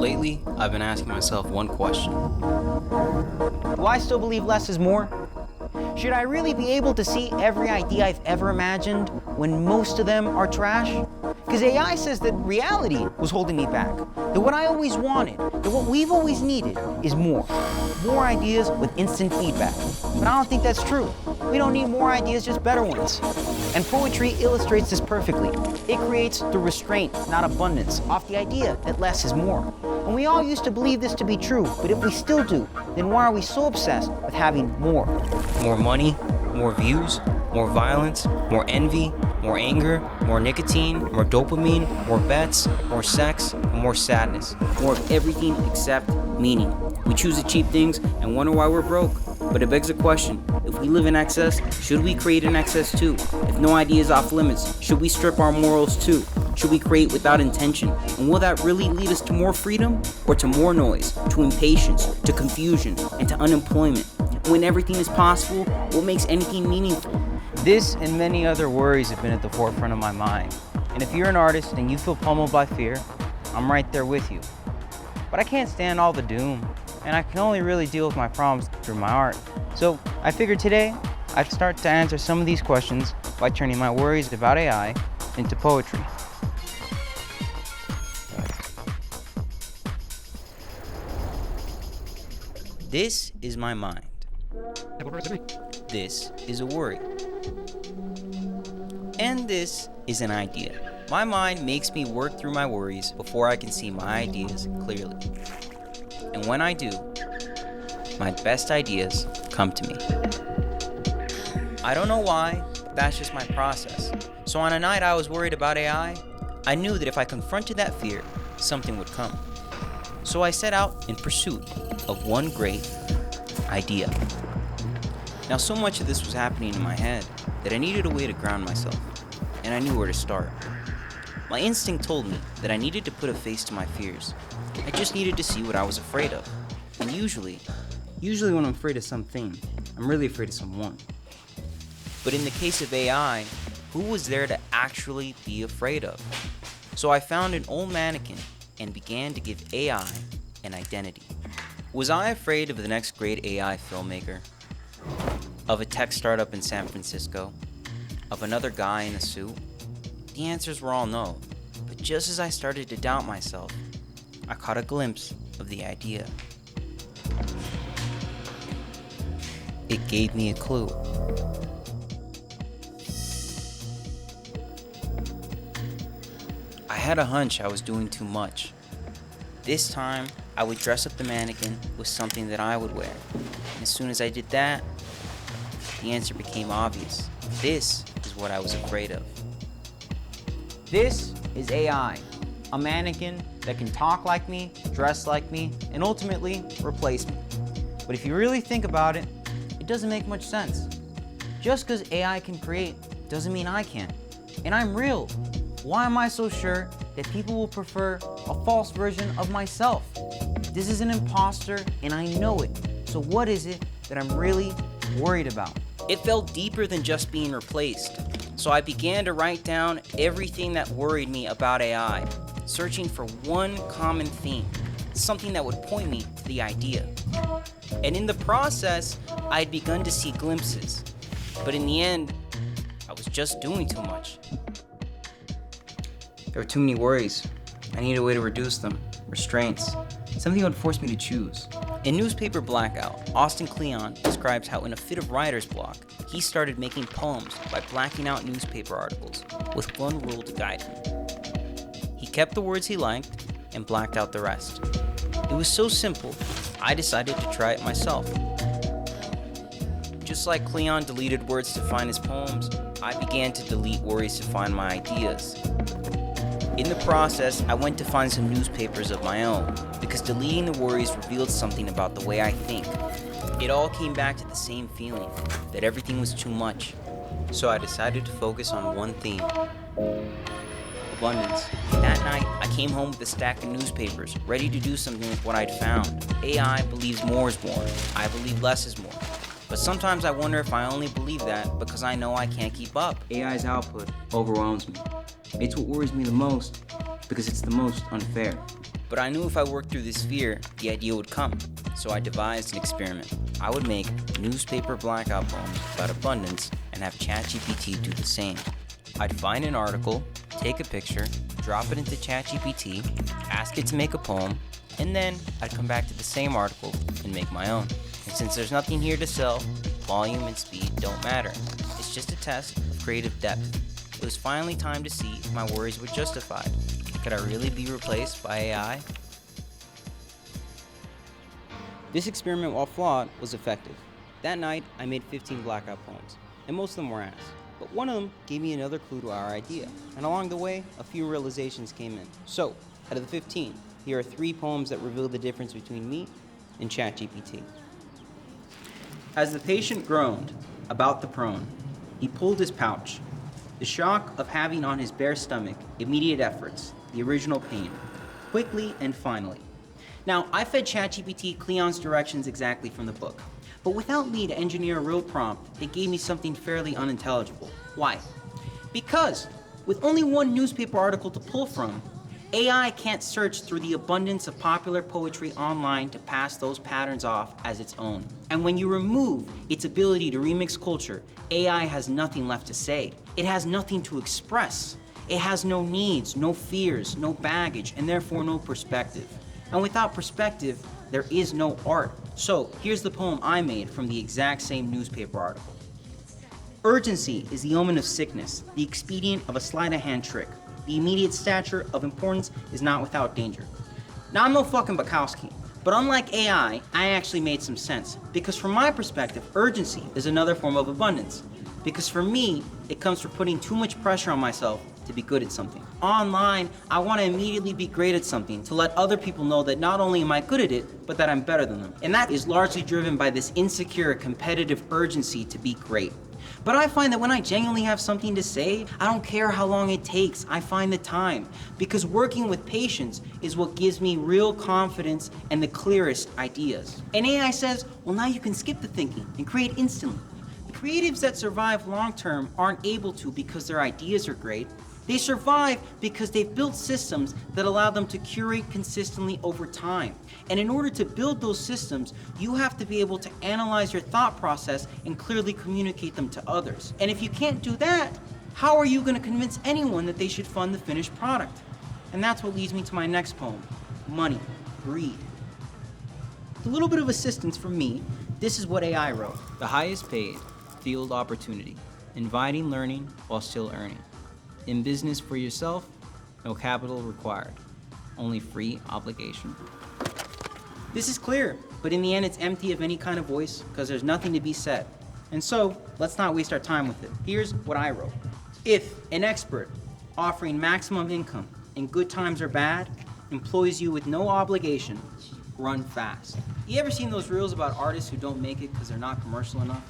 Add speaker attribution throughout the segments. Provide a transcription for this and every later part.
Speaker 1: Lately, I've been asking myself one question.
Speaker 2: Do I still believe less is more? Should I really be able to see every idea I've ever imagined when most of them are trash? Because AI says that reality was holding me back, that what I always wanted, that what we've always needed is more. More ideas with instant feedback. But I don't think that's true. We don't need more ideas, just better ones. And poetry illustrates this perfectly. It creates through restraint, not abundance, off the idea that less is more. And we all used to believe this to be true, but if we still do, then why are we so obsessed with having more?
Speaker 1: More money, more views, more violence, more envy, more anger, more nicotine, more dopamine, more bets, more sex, and more sadness. More of everything except meaning. We choose the cheap things and wonder why we're broke. But it begs the question, if we live in excess, should we create an excess too? If no idea is off limits, should we strip our morals too? Should we create without intention? And will that really lead us to more freedom or to more noise, to impatience, to confusion, and to unemployment? When everything is possible, what makes anything meaningful?
Speaker 2: This and many other worries have been at the forefront of my mind. And if you're an artist and you feel pummeled by fear, I'm right there with you. But I can't stand all the doom, and I can only really deal with my problems through my art. So I figured today I'd start to answer some of these questions by turning my worries about AI into poetry. This is my mind. This is a worry. And this is an idea. My mind makes me work through my worries before I can see my ideas clearly. And when I do, my best ideas come to me. I don't know why, that's just my process. So on a night I was worried about AI, I knew that if I confronted that fear, something would come. So I set out in pursuit of one great idea. Now so much of this was happening in my head that I needed a way to ground myself, and I knew where to start. My instinct told me that I needed to put a face to my fears. I just needed to see what I was afraid of. And usually when I'm afraid of something, I'm really afraid of someone. But in the case of AI, who was there to actually be afraid of? So I found an old mannequin and began to give AI an identity. Was I afraid of the next great AI filmmaker? Of a tech startup in San Francisco? Of another guy in a suit? The answers were all no. But just as I started to doubt myself, I caught a glimpse of the idea. It gave me a clue. I had a hunch I was doing too much. This time, I would dress up the mannequin with something that I would wear. And as soon as I did that, the answer became obvious. This is what I was afraid of. This is AI, a mannequin that can talk like me, dress like me, and ultimately replace me. But if you really think about it, it doesn't make much sense. Just because AI can create doesn't mean I can't. And I'm real. Why am I so sure that people will prefer a false version of myself? This is an imposter and I know it. So what is it that I'm really worried about? It felt deeper than just being replaced. So I began to write down everything that worried me about AI, searching for one common theme, something that would point me to the idea. And in the process, I had begun to see glimpses. But in the end, I was just doing too much. There were too many worries. I needed a way to reduce them, restraints, something that would force me to choose. In newspaper Blackout, Austin Kleon describes how in a fit of writer's block, he started making poems by blacking out newspaper articles with one rule to guide him. He kept the words he liked and blacked out the rest. It was so simple, I decided to try it myself. Just like Kleon deleted words to find his poems, I began to delete worries to find my ideas. In the process, I went to find some newspapers of my own, because deleting the worries revealed something about the way I think. It all came back to the same feeling, that everything was too much. So I decided to focus on one theme: abundance. That night, I came home with a stack of newspapers, ready to do something with what I'd found. AI believes more is more. I believe less is more. But sometimes I wonder if I only believe that because I know I can't keep up. AI's output overwhelms me. It's what worries me the most because it's the most unfair. But I knew if I worked through this fear, the idea would come. So I devised an experiment. I would make newspaper blackout poems about abundance and have ChatGPT do the same. I'd find an article, take a picture, drop it into ChatGPT, ask it to make a poem, and then I'd come back to the same article and make my own. And since there's nothing here to sell, volume and speed don't matter. It's just a test of creative depth. It was finally time to see if my worries were justified. Could I really be replaced by AI? This experiment, while flawed, was effective. That night, I made 15 blackout poems, and most of them were ass. But one of them gave me another clue to our idea, and along the way, a few realizations came in. So, out of the 15, here are 3 poems that reveal the difference between me and ChatGPT. As the patient groaned about the prone, he pulled his pouch. The shock of having on his bare stomach immediate efforts, the original pain, quickly and finally. Now, I fed ChatGPT Cleon's directions exactly from the book, but without me to engineer a real prompt, it gave me something fairly unintelligible. Why? Because with only one newspaper article to pull from, AI can't search through the abundance of popular poetry online to pass those patterns off as its own. And when you remove its ability to remix culture, AI has nothing left to say. It has nothing to express. It has no needs, no fears, no baggage, and therefore no perspective. And without perspective, there is no art. So here's the poem I made from the exact same newspaper article. Urgency is the omen of sickness, the expedient of a sleight of hand trick. The immediate stature of importance is not without danger. Now, I'm no fucking Bukowski, but unlike AI, I actually made some sense. Because from my perspective, urgency is another form of abundance. Because for me, it comes from putting too much pressure on myself to be good at something. Online, I want to immediately be great at something to let other people know that not only am I good at it, but that I'm better than them. And that is largely driven by this insecure, competitive urgency to be great. But I find that when I genuinely have something to say, I don't care how long it takes, I find the time. Because working with patience is what gives me real confidence and the clearest ideas. And AI says, well, now you can skip the thinking and create instantly. The creatives that survive long-term aren't able to because their ideas are great. They survive because they've built systems that allow them to curate consistently over time. And in order to build those systems, you have to be able to analyze your thought process and clearly communicate them to others. And if you can't do that, how are you going to convince anyone that they should fund the finished product? And that's what leads me to my next poem, Money, Greed. With a little bit of assistance from me, this is what AI wrote. The highest paid field opportunity, inviting learning while still earning. In business for yourself, no capital required, only free obligation. This is clear, but in the end it's empty of any kind of voice because there's nothing to be said. And so, let's not waste our time with it. Here's what I wrote. If an expert offering maximum income in good times or bad employs you with no obligation, run fast. You ever seen those reels about artists who don't make it because they're not commercial enough?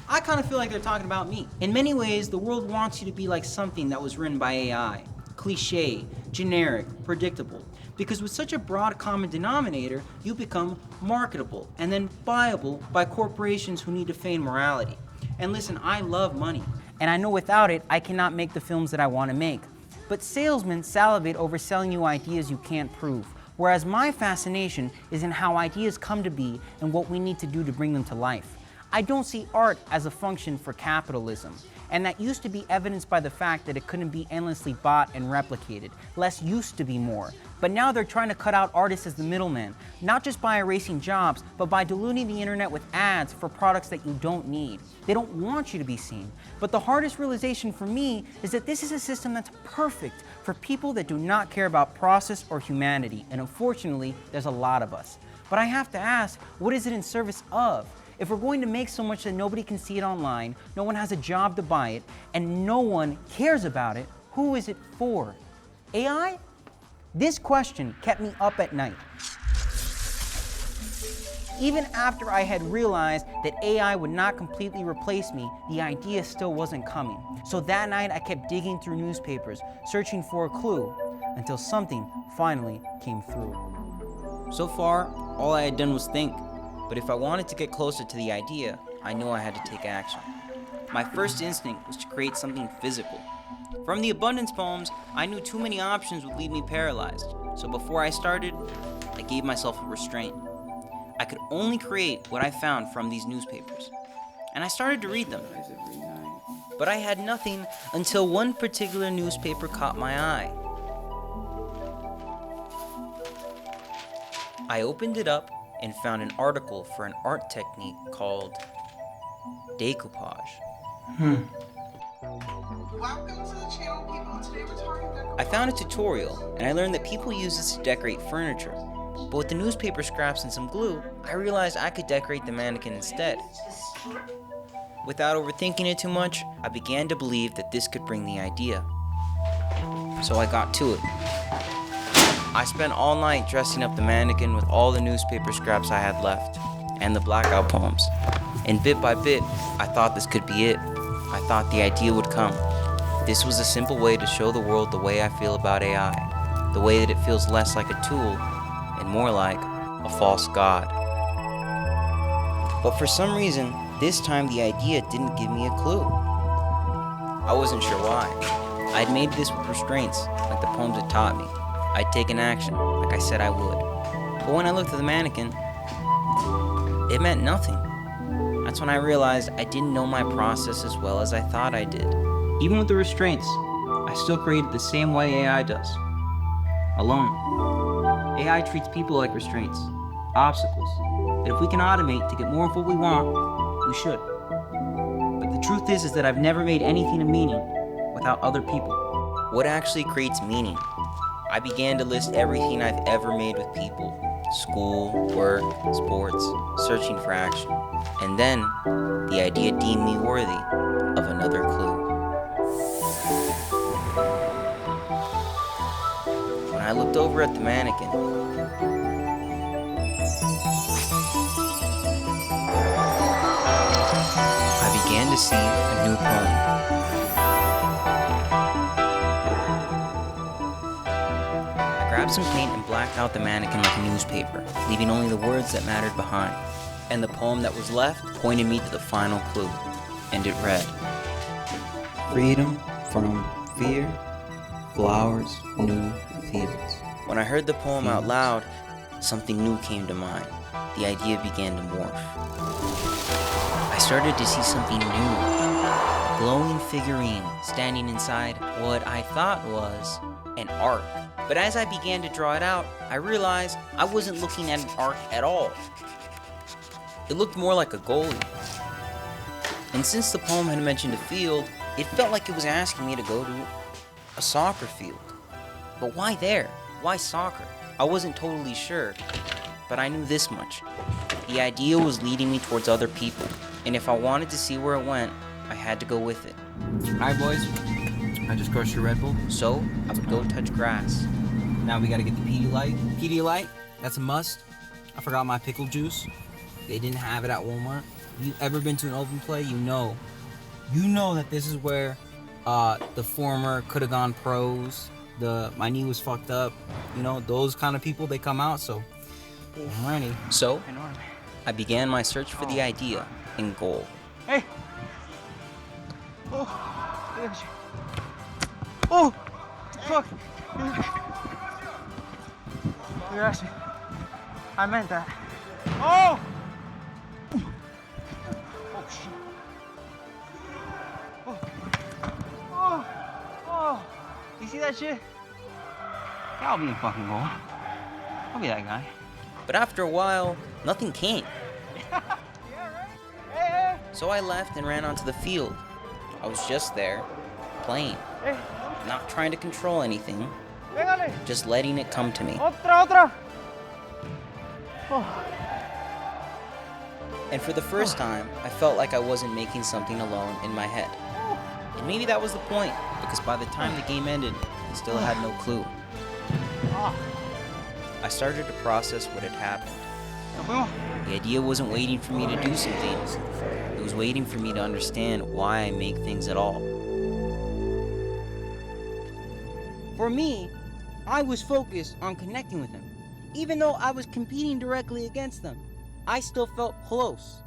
Speaker 2: I kind of feel like they're talking about me. In many ways, the world wants you to be like something that was written by AI. Cliche, generic, predictable. Because with such a broad common denominator, you become marketable and then buyable by corporations who need to feign morality. And listen, I love money. And I know without it, I cannot make the films that I want to make. But salesmen salivate over selling you ideas you can't prove. Whereas my fascination is in how ideas come to be and what we need to do to bring them to life. I don't see art as a function for capitalism, and that used to be evidenced by the fact that it couldn't be endlessly bought and replicated. Less used to be more. But now they're trying to cut out artists as the middleman, not just by erasing jobs, but by diluting the internet with ads for products that you don't need. They don't want you to be seen. But the hardest realization for me is that this is a system that's perfect for people that do not care about process or humanity, and unfortunately, there's a lot of us. But I have to ask, what is it in service of? If we're going to make so much that nobody can see it online, no one has a job to buy it, and no one cares about it, who is it for? AI? This question kept me up at night. Even after I had realized that AI would not completely replace me, the idea still wasn't coming. So that night I kept digging through newspapers, searching for a clue, until something finally came through. So far, all I had done was think. But if I wanted to get closer to the idea, I knew I had to take action. My first instinct was to create something physical. From the abundance poems, I knew too many options would leave me paralyzed. So before I started, I gave myself a restraint. I could only create what I found from these newspapers, and I started to read them. But I had nothing until one particular newspaper caught my eye. I opened it up and found an article for an art technique called decoupage.
Speaker 3: Welcome to the channel, people. Today we're talking about...
Speaker 2: I found a tutorial, and I learned that people use this to decorate furniture. But with the newspaper scraps and some glue, I realized I could decorate the mannequin instead. Without overthinking it too much, I began to believe that this could bring the idea. So I got to it. I spent all night dressing up the mannequin with all the newspaper scraps I had left, and the blackout poems. And bit by bit, I thought this could be it. I thought the idea would come. This was a simple way to show the world the way I feel about AI, the way that it feels less like a tool and more like a false god. But for some reason, this time the idea didn't give me a clue. I wasn't sure why. I'd made this with restraints, like the poems had taught me. I'd taken action, like I said I would. But when I looked at the mannequin, it meant nothing. That's when I realized I didn't know my process as well as I thought I did. Even with the restraints, I still created the same way AI does. Alone. AI treats people like restraints, obstacles, that if we can automate to get more of what we want, we should. But the truth is that I've never made anything of meaning without other people. What actually creates meaning? I began to list everything I've ever made with people. School, work, sports, searching for action. And then, the idea deemed me worthy of another clue. When I looked over at the mannequin, I began to see a new poem. I grabbed some paint and blacked out the mannequin like a newspaper, leaving only the words that mattered behind. And the poem that was left pointed me to the final clue, and it read, "Freedom from fear, flowers, new fields." When I heard the poem out loud, something new came to mind. The idea began to morph. I started to see something new, a glowing figurine standing inside what I thought was an ark. But as I began to draw it out, I realized I wasn't looking at an ark at all. It looked more like a goalie. And since the poem had mentioned a field, it felt like it was asking me to go to a soccer field. But why there? Why soccer? I wasn't totally sure, but I knew this much. The idea was leading me towards other people, and if I wanted to see where it went, I had to go with it.
Speaker 1: Alright boys, I just crushed your Red Bull.
Speaker 2: So, I would go touch grass.
Speaker 1: Now we gotta get the Pedialyte. Pedialyte, that's a must. I forgot my pickle juice. They didn't have it at Walmart. If you've ever been to an open play, you know that this is where the former could have gone pros, my knee was fucked up, those kind of people, they come out, so I'm ready.
Speaker 2: So, I began my search for the idea in goal.
Speaker 1: Hey! Oh! Fuck! Gracias. I meant that. Oh! Oh shit. Oh. You see that shit? Yeah, I'll be in fucking goal. I'll be that guy.
Speaker 2: But after a while, nothing came.
Speaker 1: Yeah, right? Hey.
Speaker 2: So I left and ran onto the field. I was just there, playing.
Speaker 1: Hey.
Speaker 2: Not trying to control anything,
Speaker 1: Pégale.
Speaker 2: just letting it come to me.
Speaker 1: Otra. Oh.
Speaker 2: And for the first time, I felt like I wasn't making something alone in my head. And maybe that was the point, because by the time the game ended, I still had no clue. I started to process what had happened. The idea wasn't waiting for me to do some things. It was waiting for me to understand why I make things at all.
Speaker 4: For me, I was focused on connecting with him. Even though I was competing directly against them, I still felt close.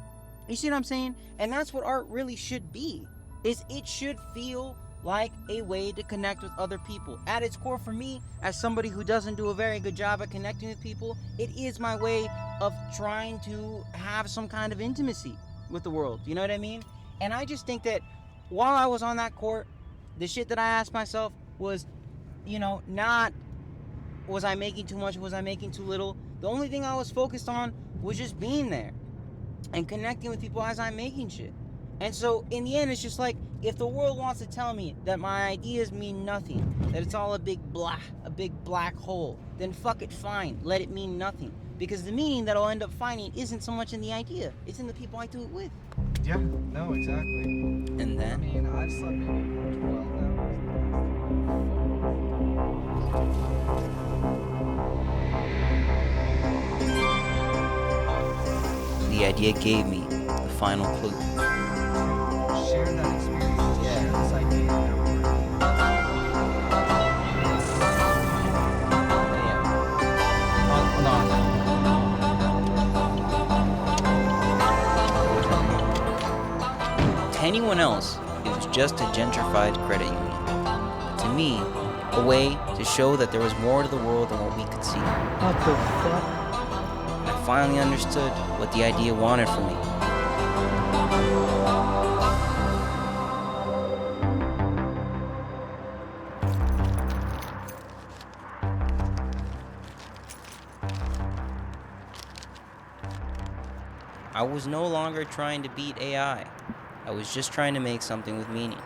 Speaker 4: You see what I'm saying? And that's what art really should be, is it should feel like a way to connect with other people. At its core, for me, as somebody who doesn't do a very good job at connecting with people, it is my way of trying to have some kind of intimacy with the world. You know what I mean? And I just think that while I was on that court, the shit that I asked myself was, not was I making too much, was I making too little? The only thing I was focused on was just being there and connecting with people as I'm making shit. And so in the end, it's just like, if the world wants to tell me that my ideas mean nothing, that it's all a big black hole, then fuck it, fine, let it mean nothing. Because the meaning that I'll end up finding isn't so much in the idea, it's in the people I do it with.
Speaker 5: Yeah, no, exactly.
Speaker 2: And
Speaker 5: I
Speaker 2: then
Speaker 5: mean, I've slept maybe 12 hours.
Speaker 2: the idea gave me the final clue.
Speaker 5: Share that experience. Yeah. Share this idea.
Speaker 2: To anyone else, it was just a gentrified credit union. To me, a way to show that there was more to the world than what we could see.
Speaker 4: What the fuck?
Speaker 2: I finally understood what the idea wanted from me. I was no longer trying to beat AI. I was just trying to make something with meaning.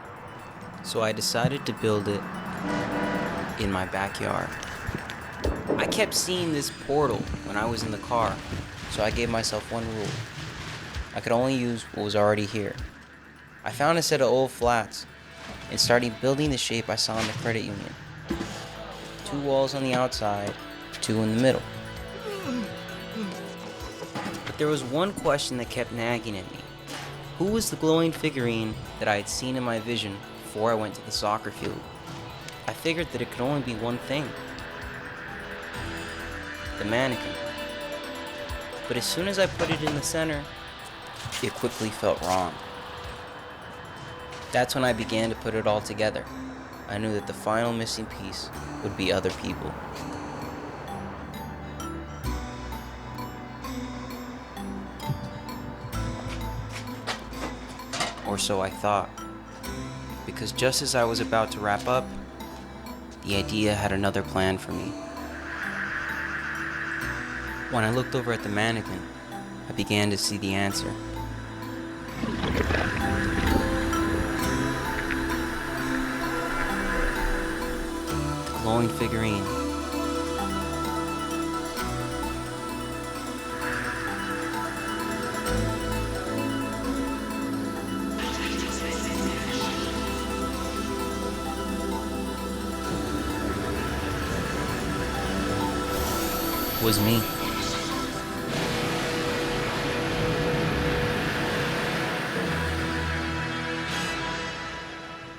Speaker 2: So I decided to build it in my backyard. I kept seeing this portal when I was in the car, so I gave myself one rule. I could only use what was already here. I found a set of old flats and started building the shape I saw in the credit union. 2 walls on the outside, 2 in the middle. But there was one question that kept nagging at me. Who was the glowing figurine that I had seen in my vision before I went to the soccer field? I figured that it could only be one thing. The mannequin. But as soon as I put it in the center, it quickly felt wrong. That's when I began to put it all together. I knew that the final missing piece would be other people. Or so I thought. Because just as I was about to wrap up, the idea had another plan for me. When I looked over at the mannequin, I began to see the answer. The glowing figurine. Was me.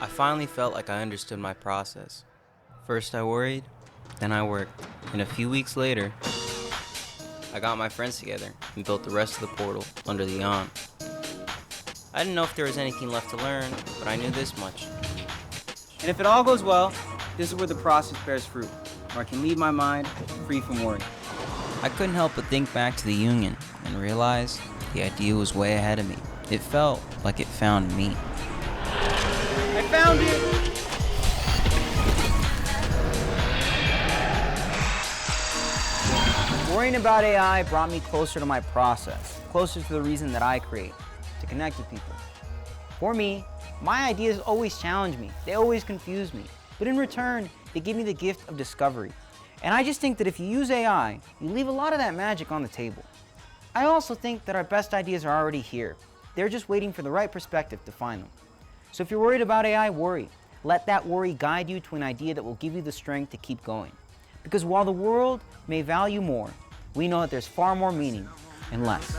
Speaker 2: I finally felt like I understood my process. First I worried, then I worked, and a few weeks later, I got my friends together and built the rest of the portal under the yawn. I didn't know if there was anything left to learn, but I knew this much.
Speaker 4: And if it all goes well, this is where the process bears fruit, where I can leave my mind free from worry.
Speaker 2: I couldn't help but think back to the union and realize the idea was way ahead of me. It felt like it found me.
Speaker 4: I found it! Worrying about AI brought me closer to my process, closer to the reason that I create, to connect with people. For me, my ideas always challenge me, they always confuse me, but in return, they give me the gift of discovery. And I just think that if you use AI, you leave a lot of that magic on the table. I also think that our best ideas are already here. They're just waiting for the right perspective to find them. So if you're worried about AI, worry. Let that worry guide you to an idea that will give you the strength to keep going. Because while the world may value more, we know that there's far more meaning in less.